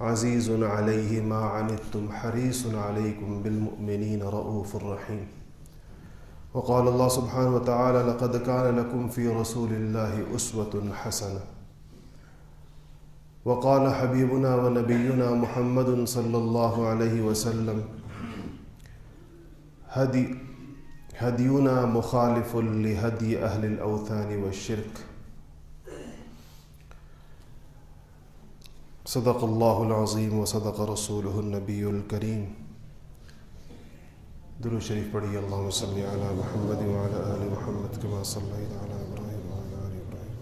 عزیز علیہ ما عنتم حریص علیکم بالمؤمنین رؤوف الرحیم. وقال اللہ سبحانہ وتعالی لقد کان لکم فی رسول اللہ اسوۃ حسنہ. وقال حبیبنا ونبینا محمد صلی اللہ علیہ وسلم ہدینا مخالف لہدی اہل الاوثان والشرک. صدق اللہ العظیم وصدق رسولہ النبی الکریم. درود شریف پڑھیے. اللہم صلی علی محمد وعلی آل محمد کما صلیت علی ابراہیم وعلی آل ابراہیم.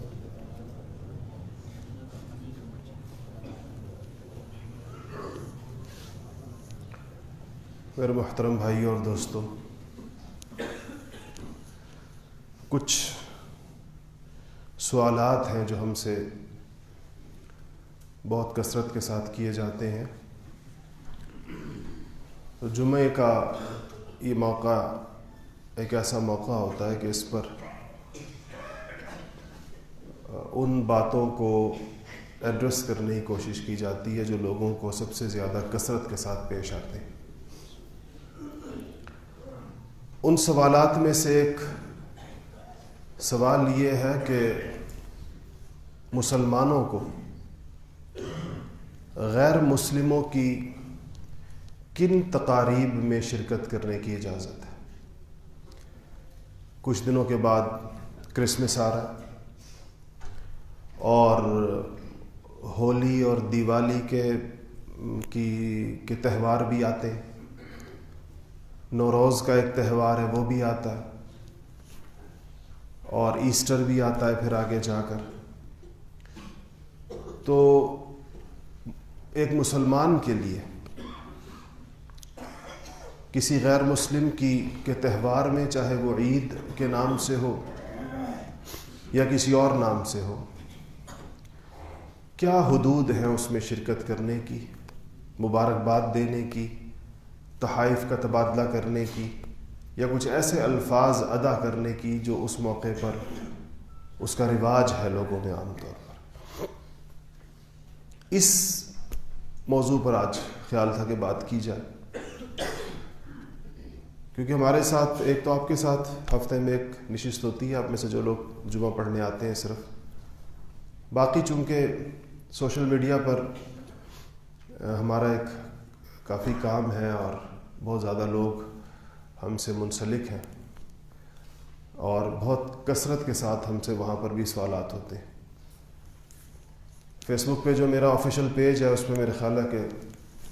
میرے محترم بھائیوں اور دوستوں، کچھ سوالات ہیں جو ہم سے بہت کثرت کے ساتھ کیے جاتے ہیں. تو جمعے کا یہ موقع ایک ایسا موقع ہوتا ہے کہ اس پر ان باتوں کو ایڈریس کرنے کی کوشش کی جاتی ہے جو لوگوں کو سب سے زیادہ کثرت کے ساتھ پیش آتے ہیں. ان سوالات میں سے ایک سوال یہ ہے کہ مسلمانوں کو غیر مسلموں کی کن تقاریب میں شرکت کرنے کی اجازت ہے. کچھ دنوں کے بعد کرسمس آ رہا ہے اور ہولی اور دیوالی کے تہوار بھی آتے ہیں. نوروز کا ایک تہوار ہے وہ بھی آتا ہے اور ایسٹر بھی آتا ہے پھر آگے جا کر. تو ایک مسلمان کے لیے کسی غیر مسلم کے تہوار میں، چاہے وہ عید کے نام سے ہو یا کسی اور نام سے ہو، کیا حدود ہیں اس میں شرکت کرنے کی، مبارکباد دینے کی، تحائف کا تبادلہ کرنے کی، یا کچھ ایسے الفاظ ادا کرنے کی جو اس موقع پر اس کا رواج ہے لوگوں میں عام طور پر. اس موضوع پر آج خیال تھا کہ بات کی جائے، کیونکہ ہمارے ساتھ ایک تو آپ کے ساتھ ہفتے میں ایک نشست ہوتی ہے، آپ میں سے جو لوگ جمعہ پڑھنے آتے ہیں صرف. باقی چونکہ سوشل میڈیا پر ہمارا ایک کافی کام ہے اور بہت زیادہ لوگ ہم سے منسلک ہیں اور بہت کثرت کے ساتھ ہم سے وہاں پر بھی سوالات ہوتے ہیں. فیس بک پہ جو میرا آفیشیل پیج ہے اس پہ میرے خیال ہے کہ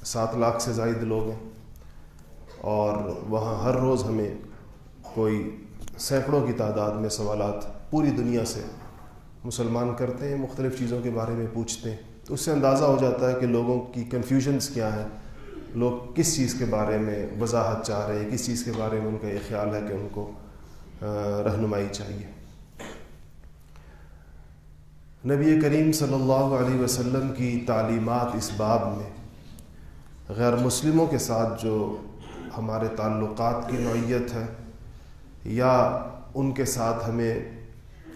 7 لاکھ سے زائد لوگ ہیں اور وہاں ہر روز ہمیں کوئی سینکڑوں کی تعداد میں سوالات پوری دنیا سے مسلمان کرتے ہیں، مختلف چیزوں کے بارے میں پوچھتے ہیں. تو اس سے اندازہ ہو جاتا ہے کہ لوگوں کی کنفیوژنز کیا ہیں، لوگ کس چیز کے بارے میں وضاحت چاہ رہے ہیں، کس چیز کے بارے میں ان کا یہ خیال ہے کہ ان کو رہنمائی چاہیے. نبی کریم صلی اللہ علیہ وسلم کی تعلیمات اس باب میں غیر مسلموں کے ساتھ جو ہمارے تعلقات کی نوعیت ہے، یا ان کے ساتھ ہمیں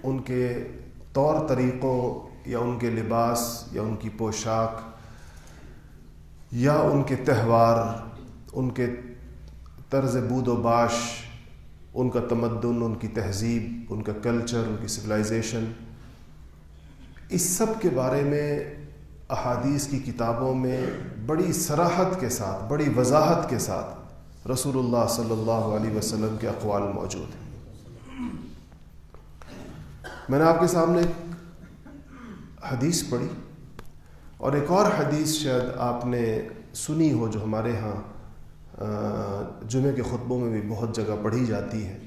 ان کے طور طریقوں یا ان کے لباس یا ان کی پوشاک یا ان کے تہوار، ان کے طرز بود و باش، ان کا تمدن، ان کی تہذیب، ان کا کلچر، ان کی سویلائزیشن، اس سب کے بارے میں احادیث کی کتابوں میں بڑی صراحت کے ساتھ، بڑی وضاحت کے ساتھ رسول اللہ صلی اللہ علیہ وسلم کے اقوال موجود ہیں. میں نے آپ کے سامنے حدیث پڑھی اور ایک اور حدیث شاید آپ نے سنی ہو جو ہمارے ہاں جمعے کے خطبوں میں بھی بہت جگہ پڑھی جاتی ہے،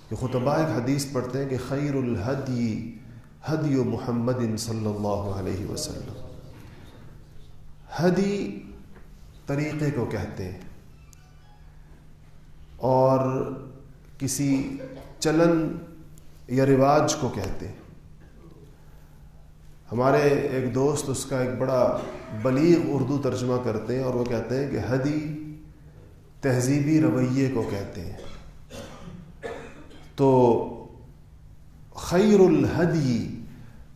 کہ خطباء ایک حدیث پڑھتے ہیں کہ خیر الہدی ہدی محمد صلی اللہ علیہ وسلم. ہدی طریقے کو کہتے ہیں اور کسی چلن یا رواج کو کہتے ہیں. ہمارے ایک دوست اس کا ایک بڑا بلیغ اردو ترجمہ کرتے ہیں اور وہ کہتے ہیں کہ ہدی تہذیبی رویے کو کہتے ہیں. تو خیر الہدی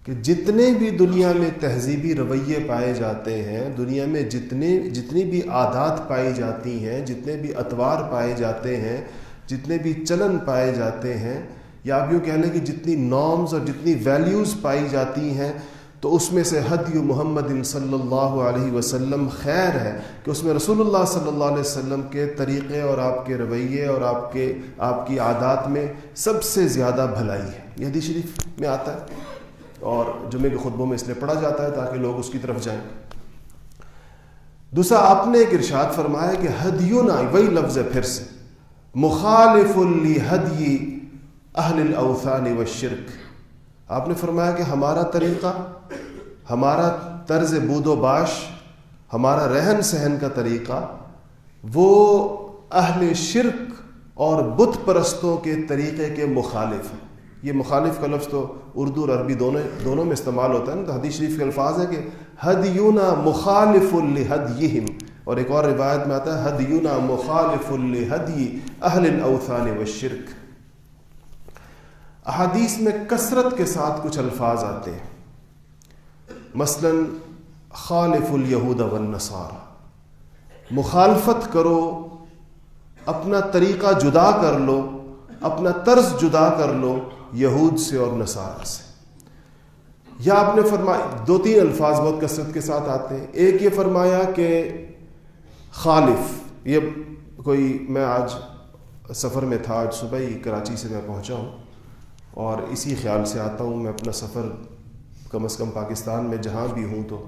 کہ جتنے بھی دنیا میں تہذیبی رویے پائے جاتے ہیں، دنیا میں جتنی بھی عادات پائی جاتی ہیں، جتنے بھی اطوار پائے جاتے ہیں، جتنے بھی چلن پائے جاتے ہیں، یا آپ یوں کہہ لیں کہ جتنی نارمز اور جتنی ویلیوز پائی جاتی ہیں، تو اس میں سے ہدی محمد صلی اللہ علیہ وسلم خیر ہے کہ اس میں رسول اللہ صلی اللہ علیہ وسلم کے طریقے اور آپ کے رویے اور آپ کی عادات میں سب سے زیادہ بھلائی ہے۔ یہ حدیث شریف میں آتا ہے اور جمعے کے خطبوں میں اس لیے پڑھا جاتا ہے تاکہ لوگ اس کی طرف جائیں۔ دوسرا، آپ نے ایک ارشاد فرمایا کہ ہدینا، وہی لفظ ہے پھر سے، مخالف لہدی اہل الاوثان والشرک۔ آپ نے فرمایا کہ ہمارا طریقہ، ہمارا طرز بود و باش، ہمارا رہن سہن کا طریقہ وہ اہل شرک اور بت پرستوں کے طریقے کے مخالف ہے۔ یہ مخالف کا لفظ تو اردو اور عربی دونوں میں استعمال ہوتا ہے نا، تو حدیث شریف کے الفاظ ہے کہ ہدینا مخالف لہدیہم، اور ایک اور روایت میں آتا ہے ہدینا مخالف لہدی اہل الاوثان والشرک۔ احادیث میں کثرت کے ساتھ کچھ الفاظ آتے ہیں، مثلا خالف الیہود والنصارى، مخالفت کرو، اپنا طریقہ جدا کر لو، اپنا طرز جدا کر لو یہود سے اور نصارہ سے۔ یا آپ نے فرمایا، دو تین الفاظ بہت کثرت کے ساتھ آتے ہیں۔ ایک یہ فرمایا کہ خالف، یہ کوئی، میں آج سفر میں تھا، آج صبح ہی کراچی سے میں پہنچا ہوں اور اسی خیال سے آتا ہوں، میں اپنا سفر کم از کم پاکستان میں جہاں بھی ہوں تو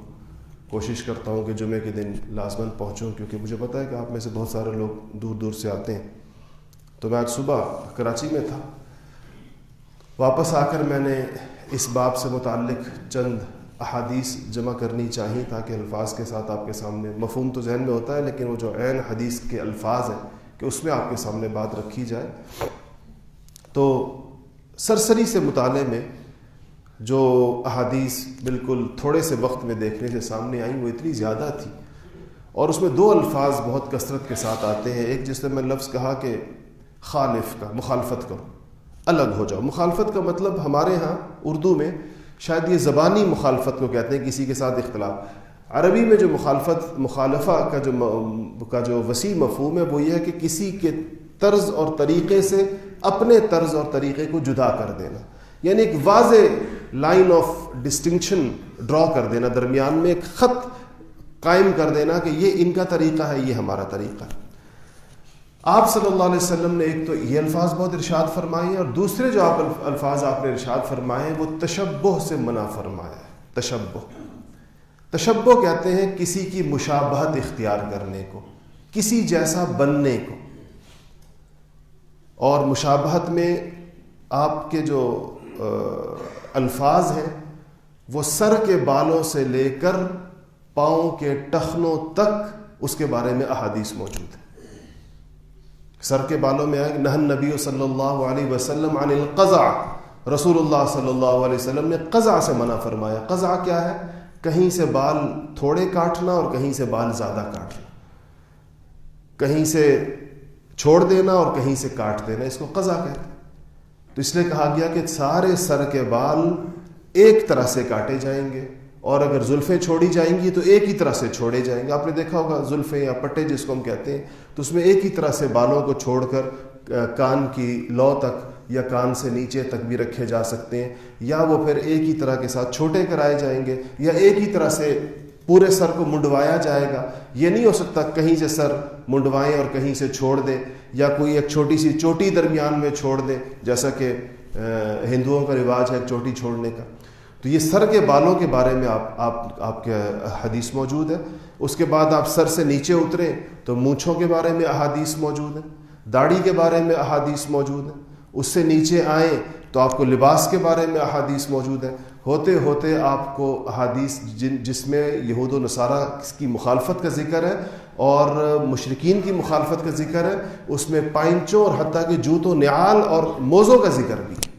کوشش کرتا ہوں کہ جمعے کے دن لازماً پہنچوں، کیونکہ مجھے پتہ ہے کہ آپ میں سے بہت سارے لوگ دور دور سے آتے ہیں۔ تو میں آج صبح کراچی میں تھا، واپس آ کر میں نے اس باب سے متعلق چند احادیث جمع کرنی چاہیے تاکہ الفاظ کے ساتھ آپ کے سامنے، مفہوم تو ذہن میں ہوتا ہے لیکن وہ جو عین حدیث کے الفاظ ہیں کہ اس میں آپ کے سامنے بات رکھی جائے۔ تو سرسری سے مطالعے میں جو احادیث بالکل تھوڑے سے وقت میں دیکھنے سے سامنے آئیں وہ اتنی زیادہ تھی، اور اس میں دو الفاظ بہت کثرت کے ساتھ آتے ہیں۔ ایک جس نے میں لفظ کہا کہ خالف کا، مخالفت کرو، الگ ہو جاؤ۔ مخالفت کا مطلب ہمارے ہاں اردو میں شاید یہ زبانی مخالفت کو کہتے ہیں، کسی کے ساتھ اختلاف۔ عربی میں جو مخالفہ کا جو وسیع مفہوم ہے وہ یہ ہے کہ کسی کے طرز اور طریقے سے اپنے طرز اور طریقے کو جدا کر دینا، یعنی ایک واضح لائن آف ڈسٹنکشن ڈرا کر دینا، درمیان میں ایک خط قائم کر دینا کہ یہ ان کا طریقہ ہے، یہ ہمارا طریقہ ہے۔ آپ صلی اللہ علیہ وسلم نے ایک تو یہ الفاظ بہت ارشاد فرمائے ہیں، اور دوسرے جو الفاظ آپ نے ارشاد فرمائے ہیں وہ تشبہ سے منع فرمایا ہے۔ تشبہ کہتے ہیں کسی کی مشابہت اختیار کرنے کو، کسی جیسا بننے کو، اور مشابہت میں آپ کے جو الفاظ ہیں وہ سر کے بالوں سے لے کر پاؤں کے ٹخنوں تک اس کے بارے میں احادیث موجود ہیں۔ سر کے بالوں میں آئے نہى النبی صلی اللہ علیہ وسلم عن القزع، رسول اللہ صلی اللہ علیہ وسلم نے قزع سے منع فرمایا۔ قزع کیا ہے؟ کہیں سے بال تھوڑے کاٹنا اور کہیں سے بال زیادہ کاٹنا، کہیں سے چھوڑ دینا اور کہیں سے کاٹ دینا، اس کو قزع کہتے ہیں۔ تو اس لیے کہا گیا کہ سارے سر کے بال ایک طرح سے کاٹے جائیں گے، اور اگر زلفیں چھوڑی جائیں گی تو ایک ہی طرح سے چھوڑے جائیں گے۔ آپ نے دیکھا ہوگا زلفیں یا پٹے جس کو ہم کہتے ہیں، تو اس میں ایک ہی طرح سے بالوں کو چھوڑ کر کان کی لو تک یا کان سے نیچے تک بھی رکھے جا سکتے ہیں، یا وہ پھر ایک ہی طرح کے ساتھ چھوٹے کرائے جائیں گے، یا ایک ہی طرح سے پورے سر کو منڈوایا جائے گا۔ یہ نہیں ہو سکتا کہیں سے سر منڈوائیں اور کہیں سے چھوڑ دیں، یا کوئی ایک چھوٹی سی چوٹی درمیان میں چھوڑ دیں، جیسا کہ ہندوؤں کا رواج ہے چوٹی چھوڑنے کا۔ تو یہ سر کے بالوں کے بارے میں آپ کے حدیث موجود ہے۔ اس کے بعد آپ سر سے نیچے اتریں تو مونچھوں کے بارے میں احادیث موجود ہیں، داڑھی کے بارے میں احادیث موجود ہیں۔ اس سے نیچے آئیں تو آپ کو لباس کے بارے میں احادیث موجود ہیں۔ ہوتے ہوتے آپ کو احادیث جس میں یہود و نصارہ کی مخالفت کا ذکر ہے اور مشرکین کی مخالفت کا ذکر ہے، اس میں پائنچوں اور حتیٰ کہ جوتوں، نعال اور موزوں کا ذکر بھی ہے۔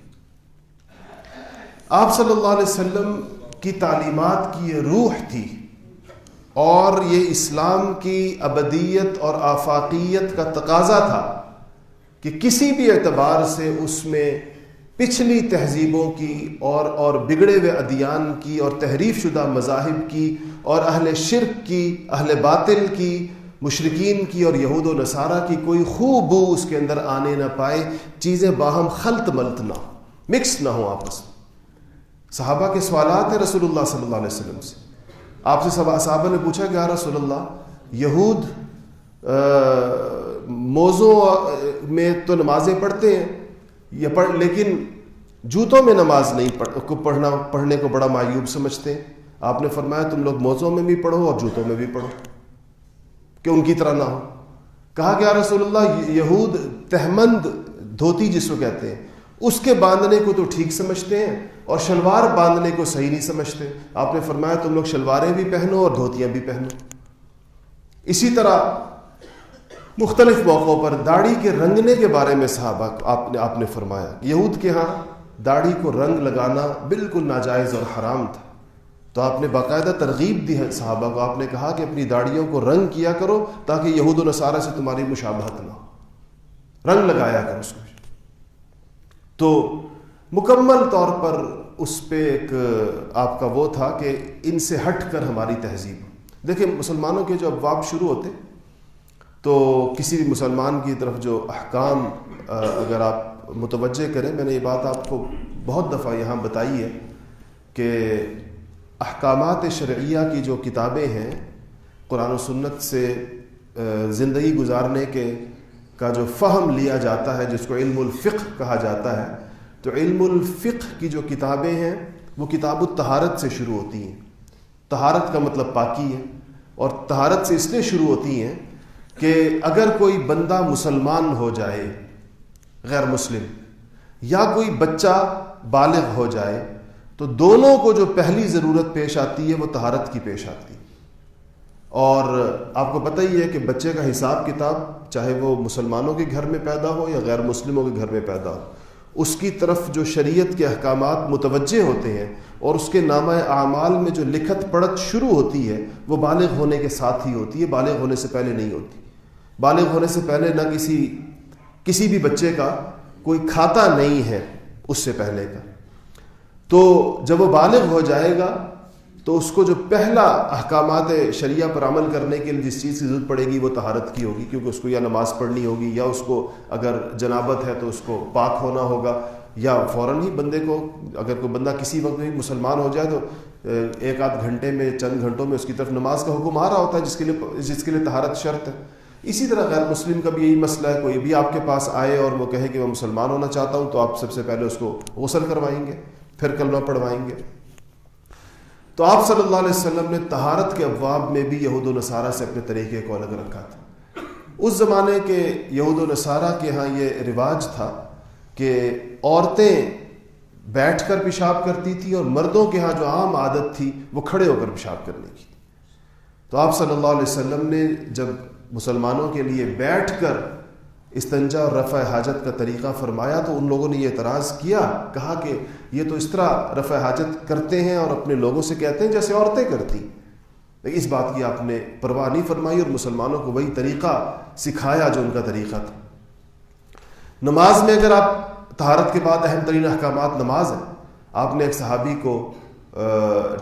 آپ صلی اللہ علیہ وسلم کی تعلیمات کی یہ روح تھی، اور یہ اسلام کی ابدیت اور آفاقیت کا تقاضا تھا کہ کسی بھی اعتبار سے اس میں پچھلی تہذیبوں کی اور بگڑے ہوئے ادیان کی اور تحریف شدہ مذاہب کی اور اہل شرک کی، اہل باطل کی، مشرکین کی اور یہود و نصارہ کی کوئی خوب بو اس کے اندر آنے نہ پائے، چیزیں باہم خلط ملط نہ ہو، مکس نہ ہو آپس میں۔ صحابہ کے سوالات ہیں رسول اللہ صلی اللہ علیہ وسلم سے۔ آپ سے صحابہ نے پوچھا کہ یا رسول اللہ، یہود موضوع میں تو نمازیں پڑھتے ہیں لیکن جوتوں میں نماز نہیں پڑھنے کو بڑا معیوب سمجھتے ہیں۔ آپ نے فرمایا تم لوگ موزوں میں بھی پڑھو اور جوتوں میں بھی پڑھو کہ ان کی طرح نہ ہو۔ کہا کہ یا رسول اللہ، یہود تہمند دھوتی جس کو کہتے ہیں اس کے باندھنے کو تو ٹھیک سمجھتے ہیں اور شلوار باندھنے کو صحیح نہیں سمجھتے۔ آپ نے فرمایا تم لوگ شلواریں بھی پہنو اور دھوتیاں بھی پہنو۔ اسی طرح مختلف موقعوں پر داڑھی کے رنگنے کے بارے میں صحابہ کو آپ نے فرمایا، یہود کے ہاں داڑھی کو رنگ لگانا بالکل ناجائز اور حرام تھا، تو آپ نے باقاعدہ ترغیب دی ہے صحابہ کو۔ آپ نے کہا کہ اپنی داڑھیوں کو رنگ کیا کرو تاکہ یہود و نصارہ سے تمہاری مشابہت نہ ہو، رنگ لگایا کرو اس کو۔ تو مکمل طور پر اس پہ ایک آپ کا وہ تھا کہ ان سے ہٹ کر ہماری تہذیب۔ دیکھیں مسلمانوں کے جو ابواب شروع ہوتے تو کسی بھی مسلمان کی طرف جو احکام اگر آپ متوجہ کریں، میں نے یہ بات آپ کو بہت دفعہ یہاں بتائی ہے کہ احکامات شرعیہ کی جو کتابیں ہیں، قرآن و سنت سے زندگی گزارنے کا جو فہم لیا جاتا ہے، جس کو علم الفقہ کہا جاتا ہے، تو علم الفقہ کی جو کتابیں ہیں وہ کتاب الطہارت سے شروع ہوتی ہیں۔ طہارت کا مطلب پاکی ہے، اور طہارت سے اس لیے شروع ہوتی ہیں کہ اگر کوئی بندہ مسلمان ہو جائے غیر مسلم، یا کوئی بچہ بالغ ہو جائے، تو دونوں کو جو پہلی ضرورت پیش آتی ہے وہ طہارت کی پیش آتی ہے۔ اور آپ کو پتہ ہی ہے کہ بچے کا حساب کتاب چاہے وہ مسلمانوں کے گھر میں پیدا ہو یا غیر مسلموں کے گھر میں پیدا ہو، اس کی طرف جو شریعت کے احکامات متوجہ ہوتے ہیں اور اس کے نامہ اعمال میں جو لکھت پڑھت شروع ہوتی ہے وہ بالغ ہونے کے ساتھ ہی ہوتی ہے، بالغ ہونے سے پہلے نہیں ہوتی۔ بالغ ہونے سے پہلے نہ کسی بھی بچے کا کوئی کھاتا نہیں ہے اس سے پہلے کا۔ تو جب وہ بالغ ہو جائے گا تو اس کو جو پہلا احکامات شریعہ پر عمل کرنے کے لیے جس چیز کی ضرورت پڑے گی وہ طہارت کی ہوگی، کیونکہ اس کو یا نماز پڑھنی ہوگی، یا اس کو اگر جنابت ہے تو اس کو پاک ہونا ہوگا، یا فوراً ہی بندے کو اگر کوئی بندہ کسی وقت بھی مسلمان ہو جائے تو ایک آدھ گھنٹے میں چند گھنٹوں میں اس کی طرف نماز کا حکم آ رہا ہوتا ہے، جس کے لیے طہارت شرط ہے۔ اسی طرح غیر مسلم کا بھی یہی مسئلہ ہے، کوئی بھی آپ کے پاس آئے اور وہ کہے کہ میں مسلمان ہونا چاہتا ہوں، تو آپ سب سے پہلے اس کو غسل کروائیں گے، پھر کلمہ پڑھوائیں گے۔ تو آپ صلی اللہ علیہ وسلم نے طہارت کے ابواب میں بھی یہود و نصارہ سے اپنے طریقے کو الگ رکھا تھا۔ اس زمانے کے یہود و نصارہ کے ہاں یہ رواج تھا کہ عورتیں بیٹھ کر پیشاب کرتی تھی اور مردوں کے ہاں جو عام عادت تھی وہ کھڑے ہو کر پیشاب کرنے کی۔ تو آپ صلی اللہ علیہ وسلم نے جب مسلمانوں کے لیے بیٹھ کر استنجا اور رفع حاجت کا طریقہ فرمایا تو ان لوگوں نے یہ اعتراض کیا، کہا کہ یہ تو اس طرح رفع حاجت کرتے ہیں اور اپنے لوگوں سے کہتے ہیں جیسے عورتیں کرتی، لیکن اس بات کی آپ نے پرواہ نہیں فرمائی اور مسلمانوں کو وہی طریقہ سکھایا جو ان کا طریقہ تھا۔ نماز میں اگر آپ طہارت کے بعد اہم ترین احکامات نماز ہے، آپ نے ایک صحابی کو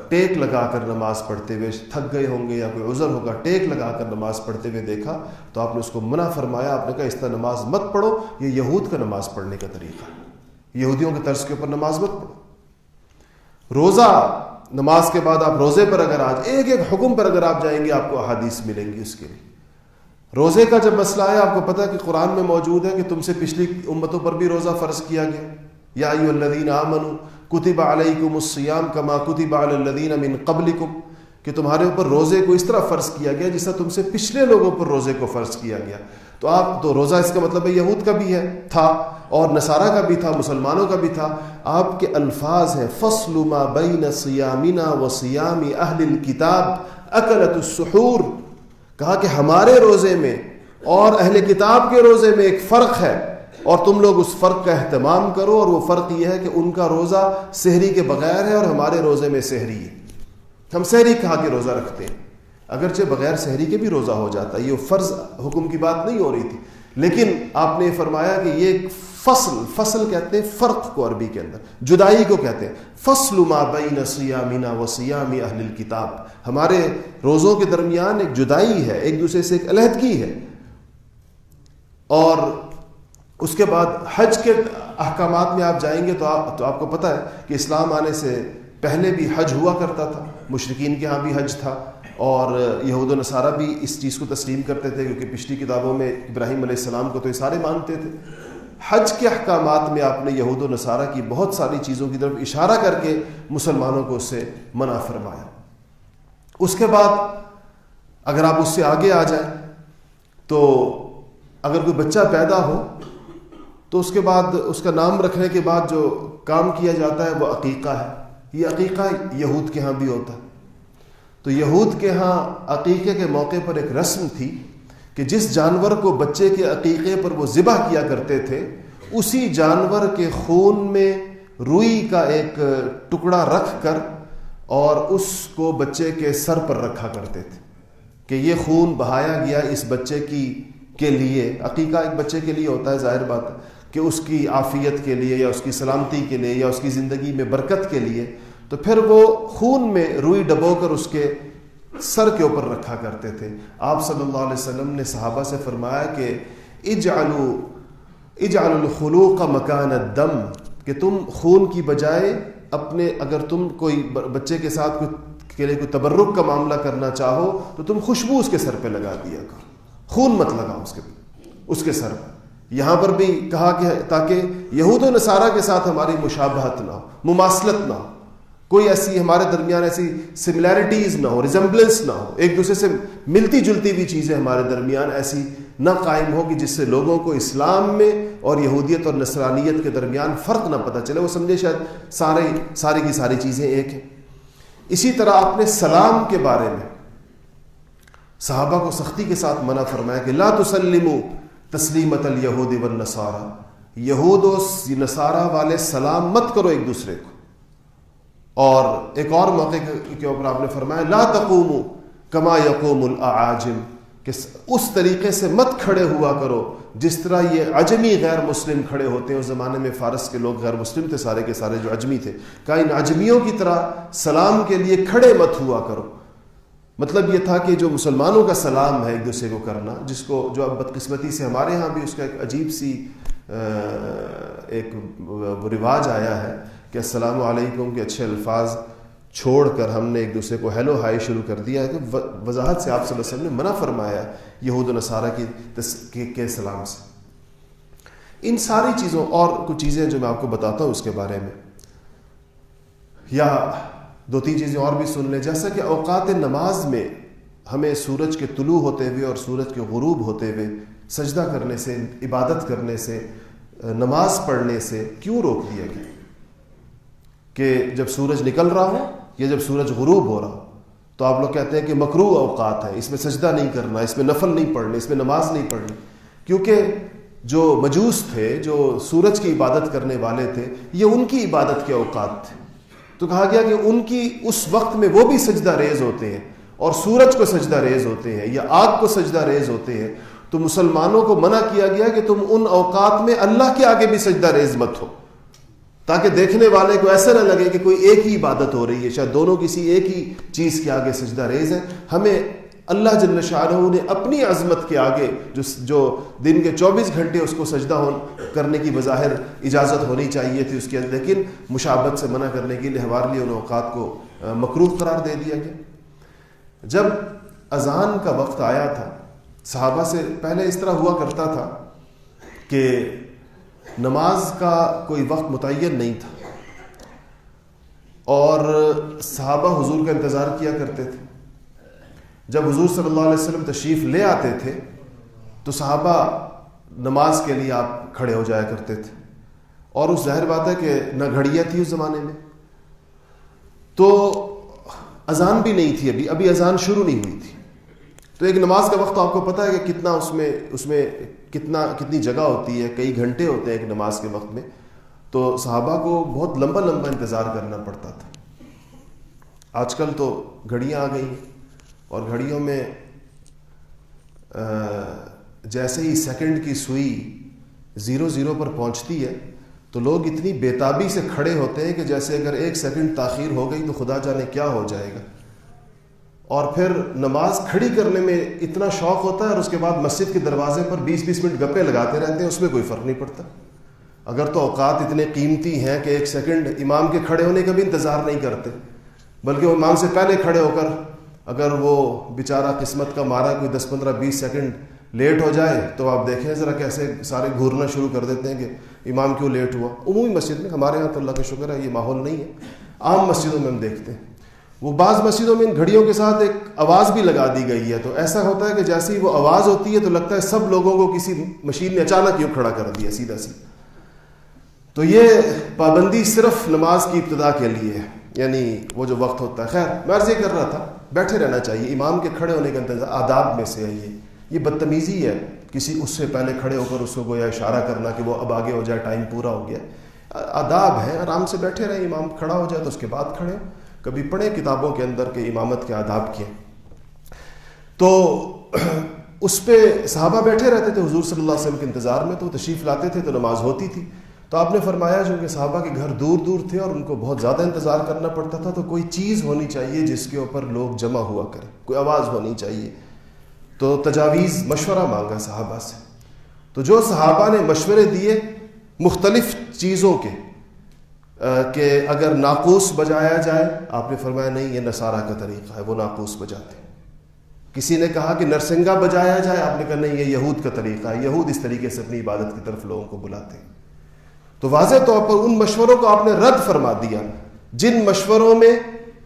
ٹیک لگا کر نماز پڑھتے ہوئے، تھک گئے ہوں گے یا کوئی عذر ہوگا، ٹیک لگا کر نماز پڑھتے ہوئے دیکھا تو آپ نے اس کو منع فرمایا۔ آپ نے کہا اس طرح نماز مت پڑھو، یہ یہود کا نماز پڑھنے کا طریقہ ہے، یہودیوں کے طرز کے اوپر نماز مت پڑھو۔ روزہ، نماز کے بعد آپ روزے پر اگر آج ایک حکم پر اگر آپ جائیں گے آپ کو احادیث ملیں گی اس کے لیے۔ روزے کا جب مسئلہ ہے آپ کو پتہ ہے کہ قرآن میں موجود ہے کہ تم سے پچھلی امتوں پر بھی روزہ فرض کیا گیا، یا ایھا الذین آمنوا کتب علیکم الصیام کما کتب علی الذین من قبلکم، کہ تمہارے اوپر روزے کو اس طرح فرض کیا گیا جس طرح تم سے پچھلے لوگوں پر روزے کو فرض کیا گیا۔ تو آپ تو روزہ اس کا مطلب ہے یہود کا بھی تھا اور نصارہ کا بھی تھا، مسلمانوں کا بھی تھا۔ آپ کے الفاظ ہیں فصل ما بین صیامنا و صیام اہل الکتاب اکلت السحور، کہا کہ ہمارے روزے میں اور اہل کتاب کے روزے میں ایک فرق ہے اور تم لوگ اس فرق کا اہتمام کرو، اور وہ فرق یہ ہے کہ ان کا روزہ سحری کے بغیر ہے اور ہمارے روزے میں سحری ہے۔ ہم سحری کھا کے روزہ رکھتے ہیں، اگرچہ بغیر سحری کے بھی روزہ ہو جاتا ہے، یہ فرض حکم کی بات نہیں ہو رہی تھی، لیکن آپ نے فرمایا کہ یہ ایک فصل کہتے ہیں فرق کو عربی کے اندر، جدائی کو کہتے ہیں، فصل ما بین صیامنا و صیام اہل الکتاب، ہمارے روزوں کے درمیان ایک جدائی ہے، ایک دوسرے سے ایک علیحدگی ہے۔ اور اس کے بعد حج کے احکامات میں آپ جائیں گے تو آپ کو پتہ ہے کہ اسلام آنے سے پہلے بھی حج ہوا کرتا تھا، مشرکین کے ہاں بھی حج تھا، اور یہود و نصارہ بھی اس چیز کو تسلیم کرتے تھے، کیونکہ پچھلی کتابوں میں ابراہیم علیہ السلام کو تو یہ سارے مانتے تھے۔ حج کے احکامات میں آپ نے یہود و نصارہ کی بہت ساری چیزوں کی طرف اشارہ کر کے مسلمانوں کو اس سے منع فرمایا۔ اس کے بعد اگر آپ اس سے آگے آ جائیں تو اگر کوئی بچہ پیدا ہو تو اس کے بعد اس کا نام رکھنے کے بعد جو کام کیا جاتا ہے وہ عقیقہ ہے۔ یہ عقیقہ یہود کے ہاں بھی ہوتا ہے۔ تو یہود کے ہاں عقیقے کے موقع پر ایک رسم تھی کہ جس جانور کو بچے کے عقیقے پر وہ ذبح کیا کرتے تھے، اسی جانور کے خون میں روئی کا ایک ٹکڑا رکھ کر اور اس کو بچے کے سر پر رکھا کرتے تھے کہ یہ خون بہایا گیا اس بچے کے لیے۔ عقیقہ ایک بچے کے لیے ہوتا ہے، ظاہر بات ہے کہ اس کی عافیت کے لیے یا اس کی سلامتی کے لیے یا اس کی زندگی میں برکت کے لیے، تو پھر وہ خون میں روئی ڈبو کر اس کے سر کے اوپر رکھا کرتے تھے۔ آپ صلی اللہ علیہ وسلم نے صحابہ سے فرمایا کہ اجعلوا الخلوق مکان الدم، کہ تم خون کی بجائے اپنے، اگر تم کوئی بچے کے ساتھ کے لیے کوئی تبرک کا معاملہ کرنا چاہو تو تم خوشبو اس کے سر پہ لگا دیا کرو، خون مت لگاؤ اس کے سر پہ۔ یہاں پر بھی کہا کہ تاکہ یہود و نصارہ کے ساتھ ہماری مشابہت نہ ہو، مماثلت نہ ہو، کوئی ایسی ہمارے درمیان ایسی سملیرٹیز نہ ہو، ریزمبلنس نہ ہو، ایک دوسرے سے ملتی جلتی ہوئی چیزیں ہمارے درمیان ایسی نہ قائم ہو کہ جس سے لوگوں کو اسلام میں اور یہودیت اور نصرانیت کے درمیان فرق نہ پتہ چلے، وہ سمجھے شاید ساری کی ساری چیزیں ایک ہیں۔ اسی طرح آپ نے سلام کے بارے میں صحابہ کو سختی کے ساتھ منع فرمایا کہ لا تسلموا تسلیمۃ الیہود والنصارى، یہود و نصارہ والے سلام مت کرو ایک دوسرے کو۔ اور ایک اور موقع کے اوپر آپ نے فرمایا لا تقوموا کما یقوم الاعاجم، کہ اس طریقے سے مت کھڑے ہوا کرو جس طرح یہ عجمی غیر مسلم کھڑے ہوتے ہیں۔ اس زمانے میں فارس کے لوگ غیر مسلم تھے، سارے کے سارے جو عجمی تھے، کہا ان عجمیوں کی طرح سلام کے لیے کھڑے مت ہوا کرو۔ مطلب یہ تھا کہ جو مسلمانوں کا سلام ہے ایک دوسرے کو کرنا، جس کو جو اب بدقسمتی سے ہمارے ہاں بھی اس کا ایک عجیب سی ایک رواج آیا ہے کہ السلام علیکم کے اچھے الفاظ چھوڑ کر ہم نے ایک دوسرے کو ہیلو ہائی شروع کر دیا ہے، کہ وضاحت سے آپ صلی اللہ علیہ وسلم نے منع فرمایا یہود و نصارہ کے سلام سے۔ ان ساری چیزوں اور کچھ چیزیں جو میں آپ کو بتاتا ہوں اس کے بارے میں، یا دو تین چیزیں اور بھی سن لیں، جیسا کہ اوقات نماز میں ہمیں سورج کے طلوع ہوتے ہوئے اور سورج کے غروب ہوتے ہوئے سجدہ کرنے سے، عبادت کرنے سے، نماز پڑھنے سے کیوں روک دیا گیا؟ کہ جب سورج نکل رہا ہو یا جب سورج غروب ہو رہا ہو تو آپ لوگ کہتے ہیں کہ مکروہ اوقات ہے، اس میں سجدہ نہیں کرنا، اس میں نفل نہیں پڑھنے، اس میں نماز نہیں پڑھنی، کیونکہ جو مجوس تھے، جو سورج کی عبادت کرنے والے تھے، یہ ان کی عبادت کے اوقات تھے۔ تو کہا گیا کہ ان کی اس وقت میں وہ بھی سجدہ ریز ہوتے ہیں اور سورج کو سجدہ ریز ہوتے ہیں یا آگ کو سجدہ ریز ہوتے ہیں، تو مسلمانوں کو منع کیا گیا کہ تم ان اوقات میں اللہ کے آگے بھی سجدہ ریز مت ہو، تاکہ دیکھنے والے کو ایسا نہ لگے کہ کوئی ایک ہی عبادت ہو رہی ہے، شاید دونوں کسی ایک ہی چیز کے آگے سجدہ ریز ہیں۔ ہمیں اللہ جل شانہ نے اپنی عظمت کے آگے جو دن کے 24 گھنٹے اس کو سجدہ کرنے کی بظاہر اجازت ہونی چاہیے تھی اس کے، لیکن مشابہت سے منع کرنے کے لیے ہمارے لیے ان اوقات کو مکروہ قرار دے دیا گیا۔ جب اذان کا وقت آیا تھا، صحابہ سے پہلے اس طرح ہوا کرتا تھا کہ نماز کا کوئی وقت متعین نہیں تھا اور صحابہ حضور کا انتظار کیا کرتے تھے۔ جب حضور صلی اللہ علیہ وسلم تشریف لے آتے تھے تو صحابہ نماز کے لیے آپ کھڑے ہو جایا کرتے تھے، اور اس ظاہر بات ہے کہ نہ گھڑیاں تھی اس زمانے میں، تو اذان بھی نہیں تھی، ابھی اذان شروع نہیں ہوئی تھی۔ تو ایک نماز کا وقت آپ کو پتہ ہے کہ کتنا اس میں کتنی جگہ ہوتی ہے، کئی گھنٹے ہوتے ہیں ایک نماز کے وقت میں، تو صحابہ کو بہت لمبا انتظار کرنا پڑتا تھا۔ آج کل تو گھڑیاں آ گئی ہیں اور گھڑیوں میں جیسے ہی سیکنڈ کی سوئی 0 پر پہنچتی ہے تو لوگ اتنی بےتابی سے کھڑے ہوتے ہیں کہ جیسے اگر 1 سیکنڈ تاخیر ہو گئی تو خدا جانے کیا ہو جائے گا. اور پھر نماز کھڑی کرنے میں اتنا شوق ہوتا ہے اور اس کے بعد مسجد کے دروازے پر 20 منٹ گپے لگاتے رہتے ہیں, اس میں کوئی فرق نہیں پڑتا. اگر تو اوقات اتنے قیمتی ہیں کہ 1 سیکنڈ امام کے کھڑے ہونے کا بھی انتظار نہیں کرتے, بلکہ وہ امام سے پہلے کھڑے ہو کر اگر وہ بیچارہ قسمت کا مارا کوئی 10, 15, 20 سیکنڈ لیٹ ہو جائے تو آپ دیکھیں ذرا کیسے سارے گھورنا شروع کر دیتے ہیں کہ امام کیوں لیٹ ہوا. عمومی مسجد میں, ہمارے یہاں تو اللہ کا شکر ہے یہ ماحول نہیں ہے, عام مسجدوں میں ہم دیکھتے ہیں وہ بعض مسجدوں میں ان گھڑیوں کے ساتھ ایک آواز بھی لگا دی گئی ہے, تو ایسا ہوتا ہے کہ جیسے ہی وہ آواز ہوتی ہے تو لگتا ہے سب لوگوں کو کسی مشین نے اچانک یوں کھڑا کر دیا سیدھا سیدھا. تو یہ پابندی صرف نماز کی ابتدا کے لیے ہے, یعنی وہ جو وقت ہوتا ہے. خیر میں عرض یہ کر رہا تھا بیٹھے رہنا چاہیے, امام کے کھڑے ہونے کا انتظار آداب میں سے ہے. یہ بدتمیزی ہے کسی اس سے پہلے کھڑے ہو کر اس کو گویا اشارہ کرنا کہ وہ اب آگے ہو جائے, ٹائم پورا ہو گیا. آداب ہیں, آرام سے بیٹھے رہیں, امام کھڑا ہو جائے تو اس کے بعد کھڑے ہو. کبھی پڑھیں کتابوں کے اندر کہ امامت کے آداب کیے. تو اس پہ صحابہ بیٹھے رہتے تھے حضور صلی اللہ علیہ وسلم کے انتظار میں, تو تشریف لاتے تھے تو نماز ہوتی تھی. تو آپ نے فرمایا جو کہ صحابہ کے گھر دور دور تھے اور ان کو بہت زیادہ انتظار کرنا پڑتا تھا, تو کوئی چیز ہونی چاہیے جس کے اوپر لوگ جمع ہوا کریں, کوئی آواز ہونی چاہیے. تو تجاویز مشورہ مانگا صحابہ سے. تو جو صحابہ نے مشورے دیے مختلف چیزوں کے کہ اگر ناقوس بجایا جائے, آپ نے فرمایا نہیں یہ نصارہ کا طریقہ ہے, وہ ناقوس بجاتے ہیں. کسی نے کہا کہ نرسنگا بجایا جائے, آپ نے کہا نہیں یہ یہود کا طریقہ ہے, یہود اس طریقے سے اپنی عبادت کی طرف لوگوں کو بلاتے ہیں. تو واضح طور پر ان مشوروں کو آپ نے رد فرما دیا جن مشوروں میں